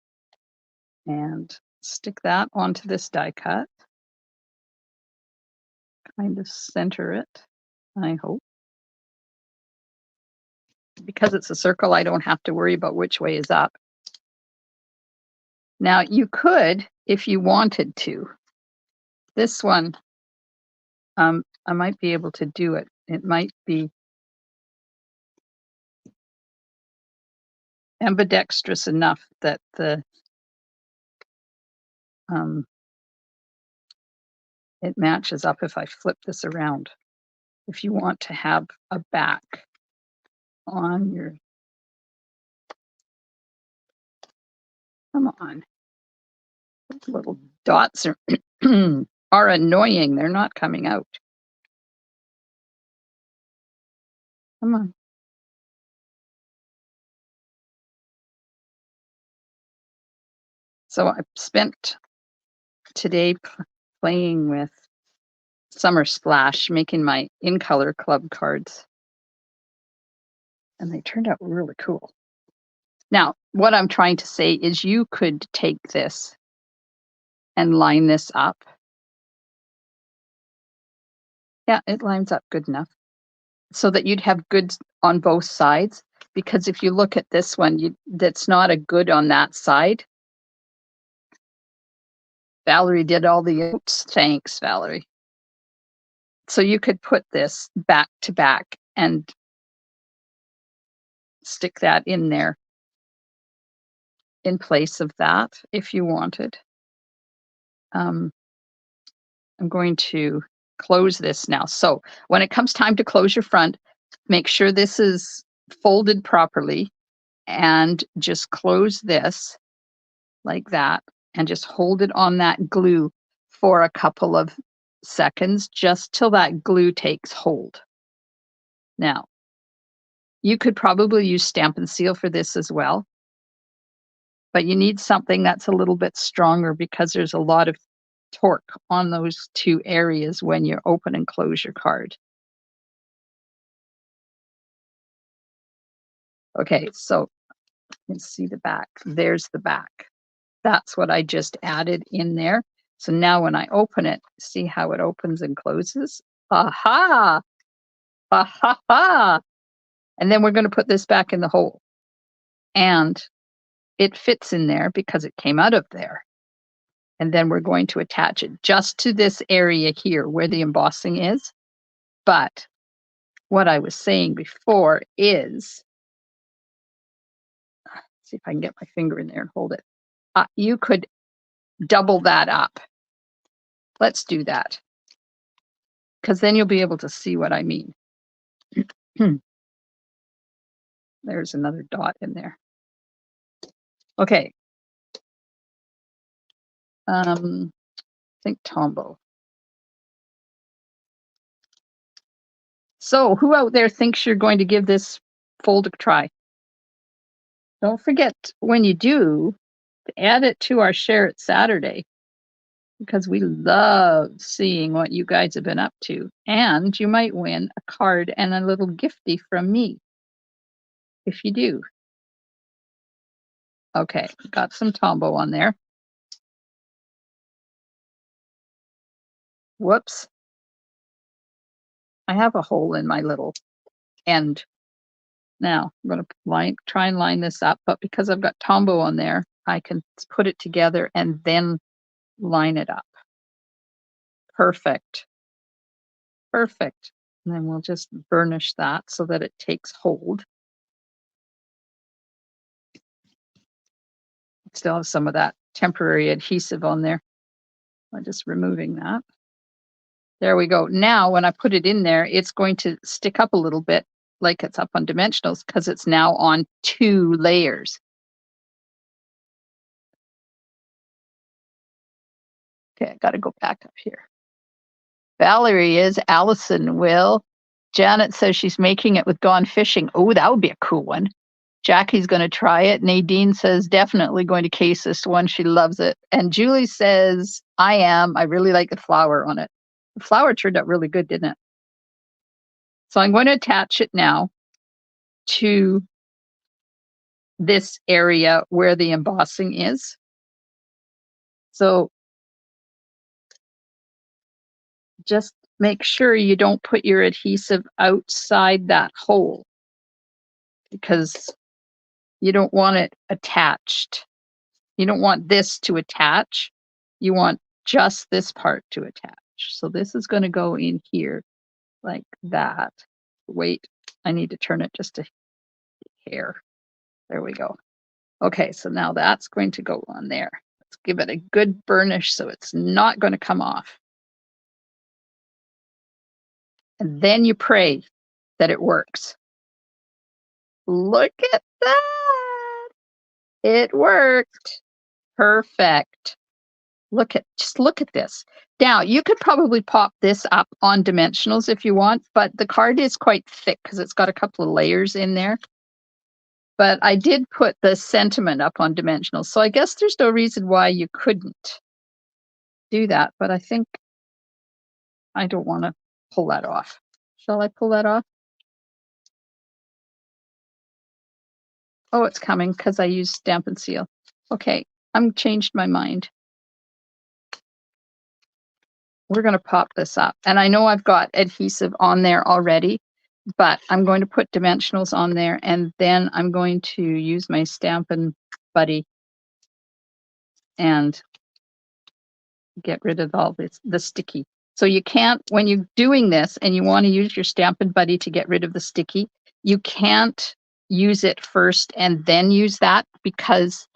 and stick that onto this die cut. Kind of center it, I hope. Because it's a circle, I don't have to worry about which way is up. Now you could, if you wanted to, this one, I might be able to do it. It might be ambidextrous enough that the it matches up if I flip this around. If you want to have a back on your, come on, those little dots are are annoying. They're not coming out. Come on. So I spent today playing with Summer Splash, making my In Color Club cards. And they turned out really cool. Now, what I'm trying to say is you could take this and line this up. Yeah, it lines up good enough so that you'd have good on both sides. Because if you look at this one, that's not a good on that side. Valerie did all the oops. Thanks, Valerie. So you could put this back to back and stick that in there in place of that if you wanted. I'm going to close this now. So when it comes time to close your front, make sure this is folded properly and just close this like that and just hold it on that glue for a couple of seconds, just till that glue takes hold. Now, you could probably use Stampin' Seal for this as well, but you need something that's a little bit stronger because there's a lot of torque on those two areas when you open and close your card. Okay, so you can see the back. There's the back. That's what I just added in there. So now when I open it, see how it opens and closes? Aha! Ha ha! And then we're going to put this back in the hole. And it fits in there because it came out of there. And then we're going to attach it just to this area here where the embossing is. But what I was saying before is, see if I can get my finger in there and hold it. You could double that up. Let's do that, because then you'll be able to see what I mean. There's another dot in there. Okay. I think Tombow. So who out there thinks you're going to give this fold a try? Don't forget when you do to add it to our Share It Saturday, because we love seeing what you guys have been up to. And you might win a card and a little gifty from me if you do. Okay, got some Tombow on there. Whoops. I have a hole in my little end. Now I'm going to try and line this up, but because I've got Tombow on there, I can put it together and then line it up. Perfect. Perfect. And then we'll just burnish that so that it takes hold. Still have some of that temporary adhesive on there. I'm just removing that. There we go. Now, when I put it in there, it's going to stick up a little bit like it's up on dimensionals because it's now on 2 layers. Okay, I got to go back up here. Valerie is. Allison will. Janet says she's making it with Gone Fishing. Oh, that would be a cool one. Jackie's going to try it. Nadine says definitely going to case this one. She loves it. And Julie says, I am. I really like the flower on it. The flower turned out really good, didn't it? So I'm going to attach it now to this area where the embossing is. So just make sure you don't put your adhesive outside that hole because you don't want it attached. You don't want this to attach. You want just this part to attach. So this is going to go in here like that. Wait, I need to turn it just a hair. There we go. Okay, so now that's going to go on there. Let's give it a good burnish so it's not going to come off. And then you pray that it works. Look at that. It worked. Perfect. Just look at this. Now, you could probably pop this up on dimensionals if you want, but the card is quite thick because it's got a couple of layers in there. But I did put the sentiment up on dimensionals, so I guess there's no reason why you couldn't do that, but I think I don't want to pull that off. Shall I pull that off? Oh, it's coming because I used Stampin' Seal. Okay, I'm changed my mind. We're going to pop this up. And I know I've got adhesive on there already, but I'm going to put dimensionals on there, and then I'm going to use my Stampin' Buddy and get rid of all the sticky. So you can't, when you're doing this and you want to use your Stampin' Buddy to get rid of the sticky, you can't use it first and then use that because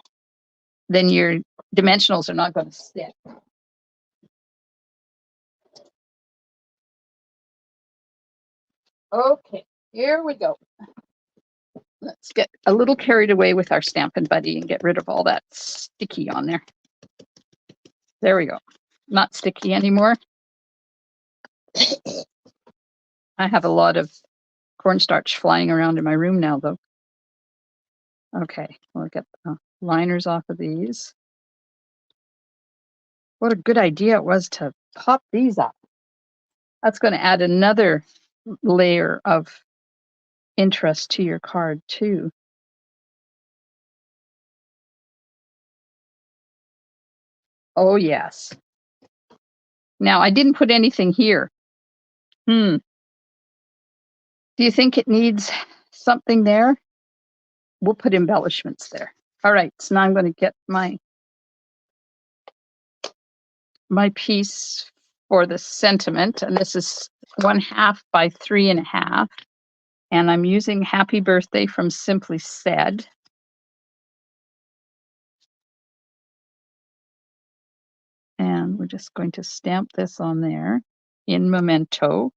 then your dimensionals are not going to stick. Okay, here we go. Let's get a little carried away with our Stampin' Buddy and get rid of all that sticky on there. There we go. Not sticky anymore. I have a lot of cornstarch flying around in my room now, though. Okay, we'll get the liners off of these. What a good idea it was to pop these up. That's going to add another layer of interest to your card, too. Oh, yes. Now, I didn't put anything here. Do you think it needs something there? We'll put embellishments there. All right, so now I'm going to get my piece for the sentiment, and this is 1/2 by 3.5. And I'm using Happy Birthday from Simply Said. And we're just going to stamp this on there in Memento.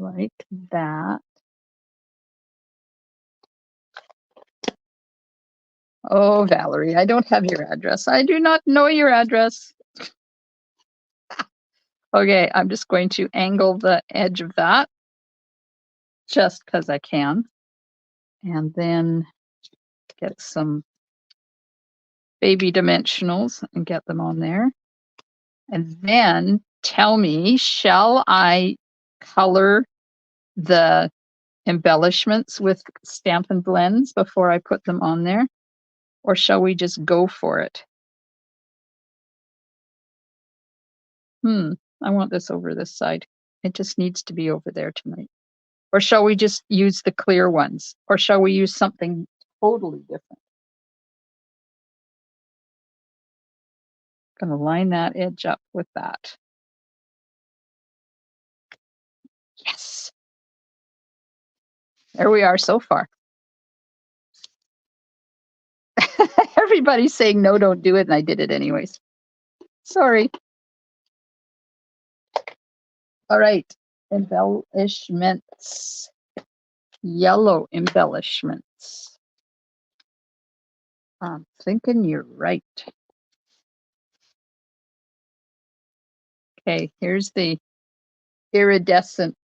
Like that. Oh, Valerie, I don't have your address. I do not know your address. Okay, I'm just going to angle the edge of that just because I can. And then get some baby dimensionals and get them on there. And then tell me, shall I color the embellishments with Stampin' Blends before I put them on there? Or shall we just go for it? I want this over this side. It just needs to be over there tonight. Or shall we just use the clear ones? Or shall we use something totally different? I'm going to line that edge up with that. Yes. There we are so far. Everybody's saying, no, don't do it. And I did it anyways. Sorry. All right. Embellishments. Yellow embellishments. I'm thinking you're right. Okay, here's the iridescent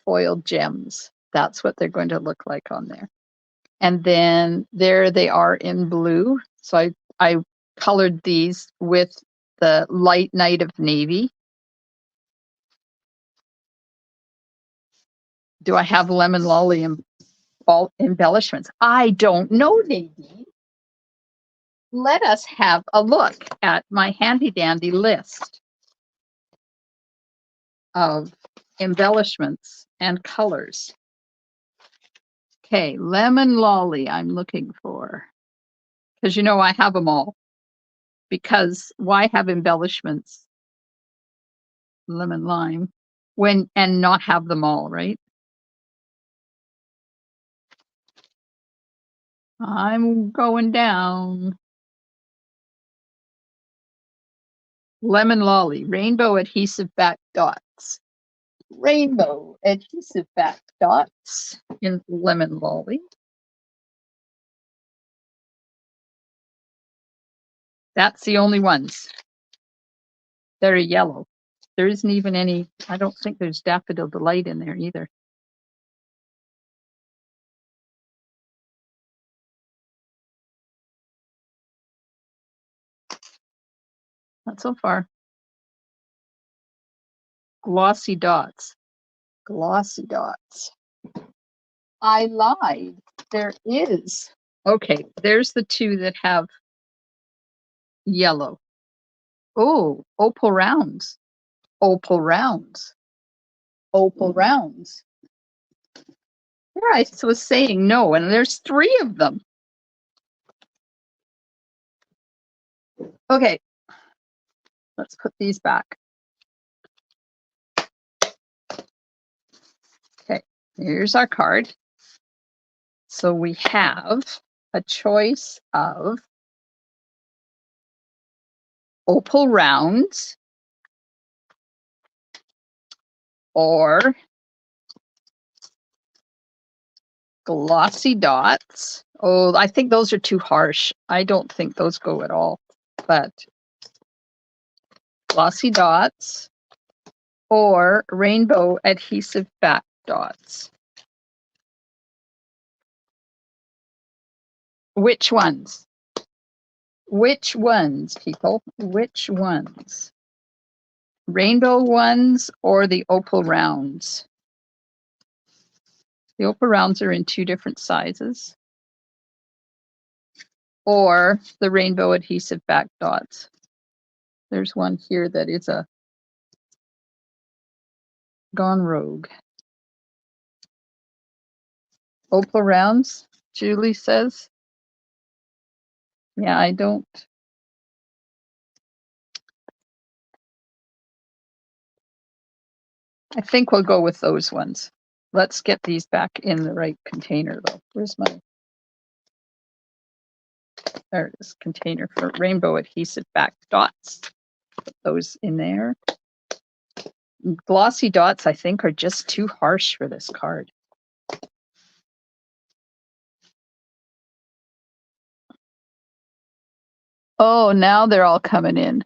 foiled gems. That's what they're going to look like on there. And then there they are in blue. So I colored these with the light night of navy. Do I have lemon lolly embellishments? I don't know, Nadine. Let us have a look at my handy dandy list of embellishments and colors. Okay, lemon lolly I'm looking for. Because you know I have them all. Because why have embellishments, lemon lime, and not have them all, right? I'm going down. Lemon lolly, rainbow adhesive-backed dots. Rainbow adhesive-backed dots in lemon lolly. That's the only ones that are yellow. There isn't even any, I don't think there's Daffodil Delight in there either. Not so far. Glossy dots. Glossy dots. I lied. There is. Okay, there's the two that have yellow. Oh, opal rounds. Opal rounds. Opal rounds. There I was saying no, and there's 3 of them. Okay, let's put these back. Okay, here's our card. So we have a choice of opal rounds or glossy dots. Oh, I think those are too harsh. I don't think those go at all. But glossy dots or rainbow adhesive-backed dots. Which ones? Which ones, people? Which ones? Rainbow ones or the opal rounds? The opal rounds are in 2 different sizes. Or the rainbow adhesive-backed dots. There's one here that is a gone rogue. Opal rounds, Julie says. Yeah, I don't. I think we'll go with those ones. Let's get these back in the right container though. Where's my, there it is, container for rainbow adhesive-backed dots. Put those in there. Glossy dots, I think, are just too harsh for this card. Oh, now they're all coming in.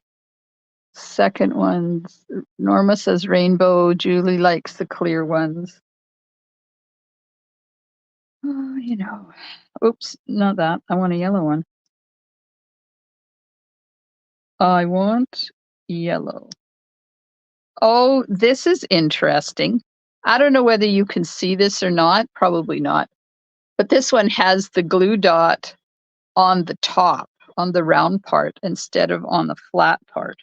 Second ones, Norma says rainbow, Julie likes the clear ones. Oh, you know. Oops, not that. I want a yellow one. I want yellow. Oh, this is interesting. I don't know whether you can see this or not. Probably not. But this one has the glue dot on the top, on the round part, instead of on the flat part.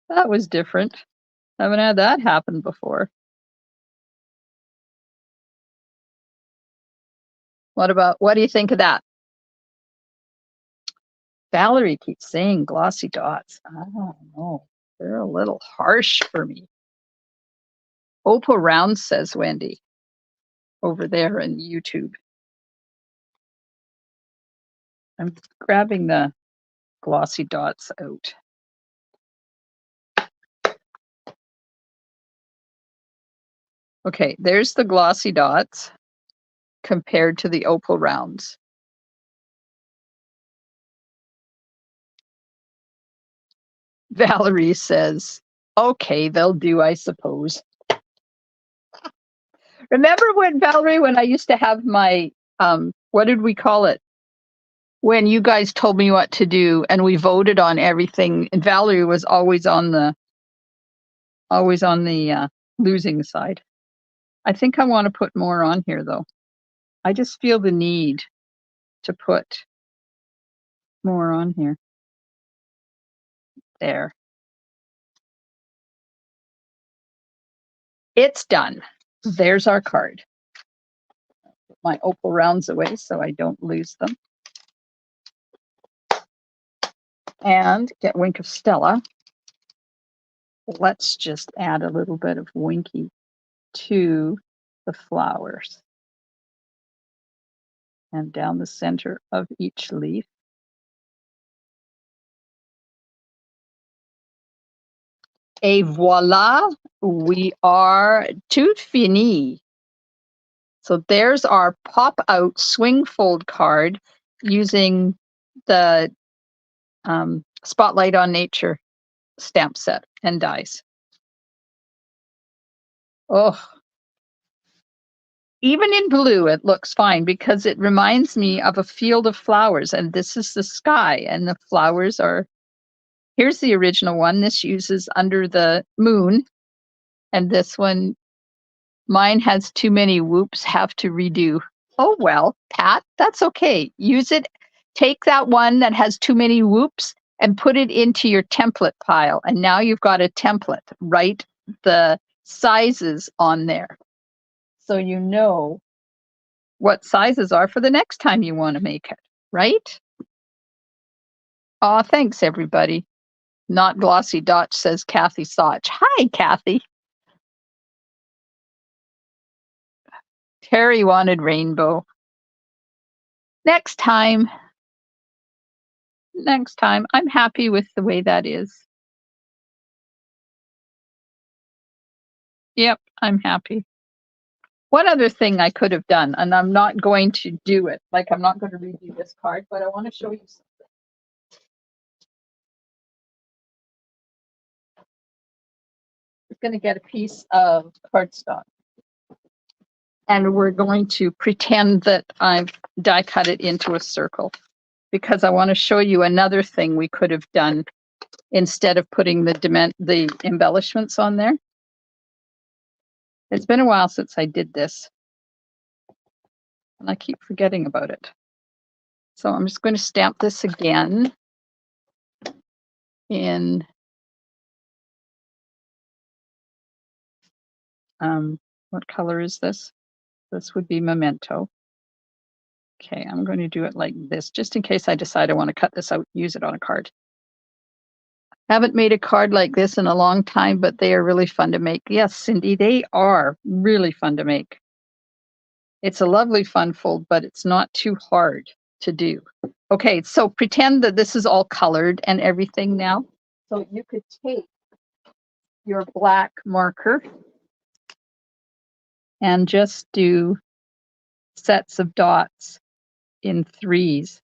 That was different. Haven't had that happen before. What do you think of that? Valerie keeps saying glossy dots. I don't know. They're a little harsh for me. Opal round, says Wendy, over there in YouTube. I'm grabbing the glossy dots out. Okay, there's the glossy dots compared to the opal rounds. Valerie says, okay, they'll do, I suppose. Remember when, Valerie, when I used to have my, what did we call it? When you guys told me what to do and we voted on everything, and Valerie was always on the losing side. I think I want to put more on here, though. I just feel the need to put more on here. There. It's done. There's our card. Put my opal rounds away so I don't lose them. And get Wink of Stella. Let's just add a little bit of Winky to the flowers. And down the center of each leaf. Et voila, we are tout fini. So there's our pop-out swing fold card using the Spotlight on Nature stamp set and dies. Oh, even in blue, it looks fine because it reminds me of a field of flowers, and this is the sky, and the flowers are. Here's the original one. This uses Under the Moon, and this one, mine has too many whoops, have to redo. Oh, well, Pat, that's okay. Use it. Take that one that has too many whoops and put it into your template pile. And now you've got a template. Write the sizes on there so you know what sizes are for the next time you want to make it, right? Aw, thanks, everybody. Not glossy dot, says Kathy Soch. Hi, Kathy. Terry wanted rainbow. Next time. Next time. I'm happy with the way that is. Yep, I'm happy. One other thing I could have done, and I'm not going to do it, like I'm not going to redo this card, but I want to show you something. I'm going to get a piece of cardstock. And we're going to pretend that I've die cut it into a circle because I want to show you another thing we could have done instead of putting the embellishments on there. It's been a while since I did this, and I keep forgetting about it. So I'm just going to stamp this again in what color is this? This would be Memento. Okay, I'm going to do it like this, just in case I decide I want to cut this out, use it on a card. Haven't made a card like this in a long time, but they are really fun to make. Yes, Cindy, they are really fun to make. It's a lovely fun fold, but it's not too hard to do. Okay, so pretend that this is all colored and everything now. So you could take your black marker and just do sets of dots in threes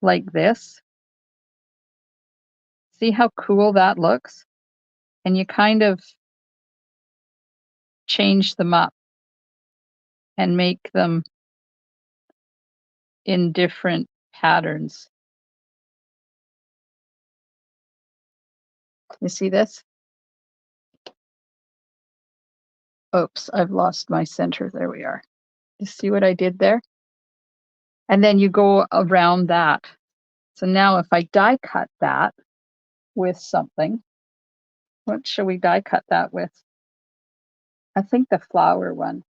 like this. See how cool that looks? And you kind of change them up and make them in different patterns. You see this? Oops, I've lost my center. There we are. You see what I did there? And then you go around that. So now if I die cut that with something, what shall we die cut that with? I think the flower one.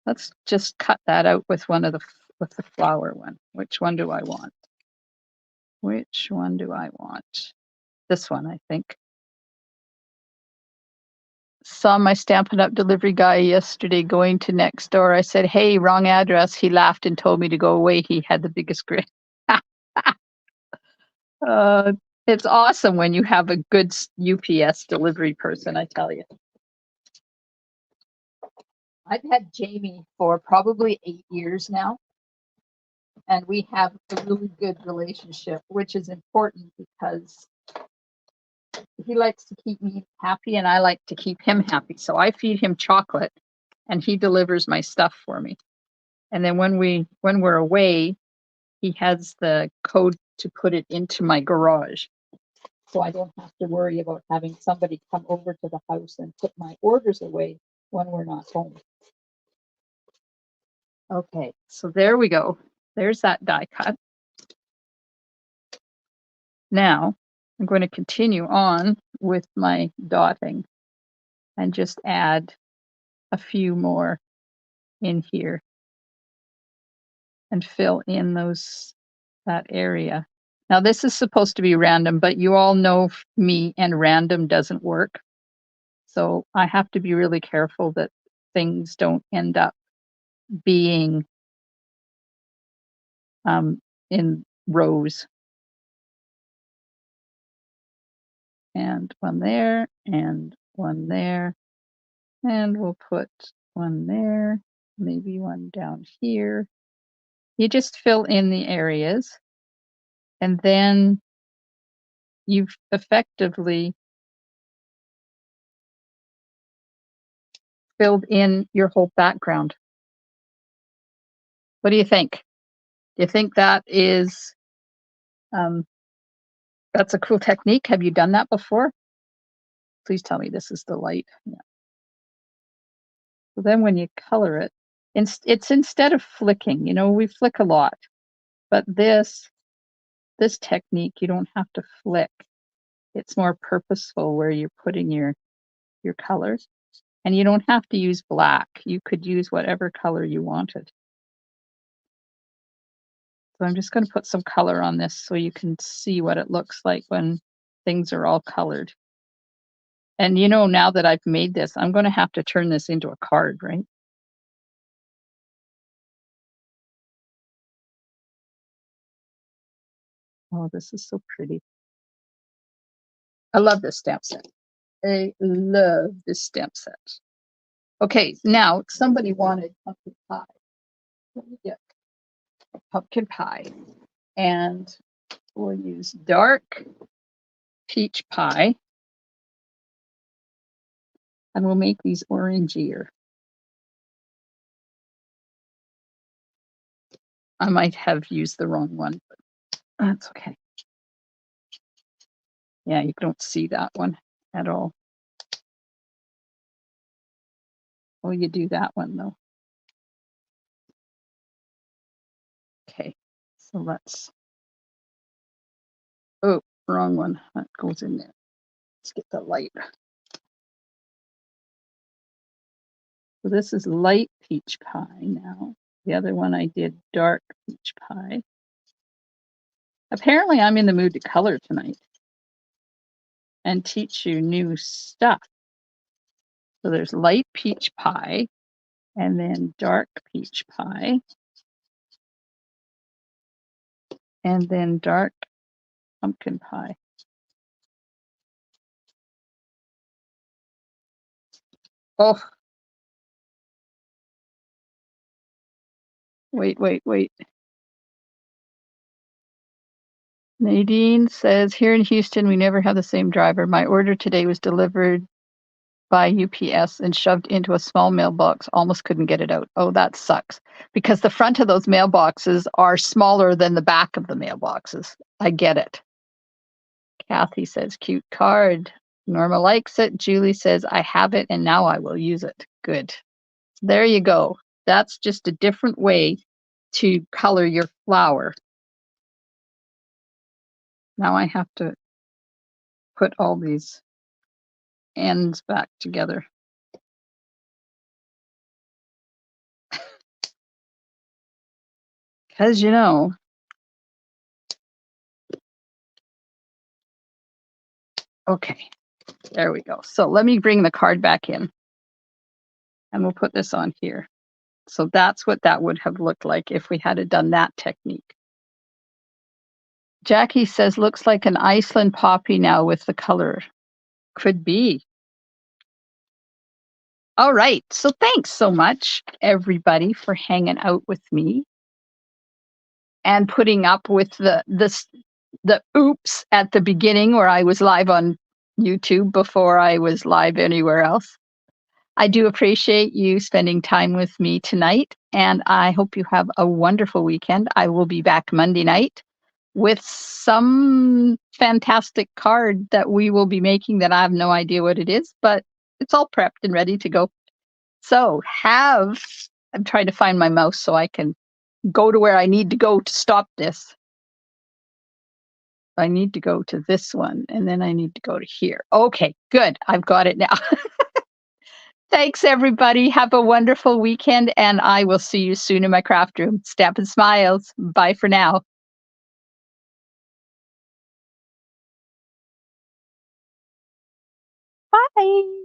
Let's just cut that out with with the flower one. Which one do I want? Which one do I want? This one, I think. Saw my Stampin' Up! Delivery guy yesterday going to next door. I said, hey, wrong address. He laughed and told me to go away. He had the biggest grin. uh, it's awesome when you have a good UPS delivery person, I tell you. I've had Jamie for probably 8 years now, and we have a really good relationship, which is important because he likes to keep me happy and I like to keep him happy. So I feed him chocolate and he delivers my stuff for me. And then when we're away, he has the code to put it into my garage. So I don't have to worry about having somebody come over to the house and put my orders away when we're not home. Okay, so there we go. There's that die cut. Now I'm going to continue on with my dotting and just add a few more in here and fill in that area. Now this is supposed to be random, but you all know me and random doesn't work. So I have to be really careful that things don't end up being in rows. And one there, and one there, and we'll put one there, maybe one down here. You just fill in the areas, and then you've effectively filled in your whole background. What do you think? Do you think that is that's a cool technique? Have you done that before? Please tell me this is the light. Yeah. So then when you color it, it's instead of flicking, you know, we flick a lot, but this technique, you don't have to flick. It's more purposeful where you're putting your colors, and you don't have to use black. You could use whatever color you wanted. So I'm just going to put some color on this so you can see what it looks like when things are all colored. And you know, now that I've made this, I'm going to have to turn this into a card, right? Oh, this is so pretty. I love this stamp set. I love this stamp set. Okay, now somebody wanted pumpkin pie. Let me get pumpkin pie. And we'll use dark peach pie. And we'll make these orangier. I might have used the wrong one, but that's okay. Yeah, you don't see that one at all. Oh, you do that one though. Okay, so let's, oh, wrong one. That goes in there. Let's get the light. So this is light peach pie now. The other one I did dark peach pie. Apparently I'm in the mood to color tonight and teach you new stuff. So there's light peach pie and then dark peach pie and then dark pumpkin pie. Oh, wait. Nadine says, here in Houston, we never have the same driver. My order today was delivered by UPS and shoved into a small mailbox. Almost couldn't get it out. Oh, that sucks. Because the front of those mailboxes are smaller than the back of the mailboxes. I get it. Kathy says, cute card. Norma likes it. Julie says, I have it and now I will use it. Good. There you go. That's just a different way to color your flower. Now I have to put all these ends back together. Because, you know, okay, there we go. So let me bring the card back in and we'll put this on here. So that's what that would have looked like if we had done that technique. Jackie says, looks like an Iceland poppy now with the color. Could be. All right. So thanks so much, everybody, for hanging out with me and putting up with the oops at the beginning where I was live on YouTube before I was live anywhere else. I do appreciate you spending time with me tonight, and I hope you have a wonderful weekend. I will be back Monday night with some fantastic card that we will be making that I have no idea what it is, but it's all prepped and ready to go. So I'm trying to find my mouse so I can go to where I need to go to stop this. I need to go to this one and then I need to go to here. Okay, good. I've got it now. Thanks, everybody. Have a wonderful weekend, and I will see you soon in my craft room. Stampin' Smiles. Bye for now. Bye.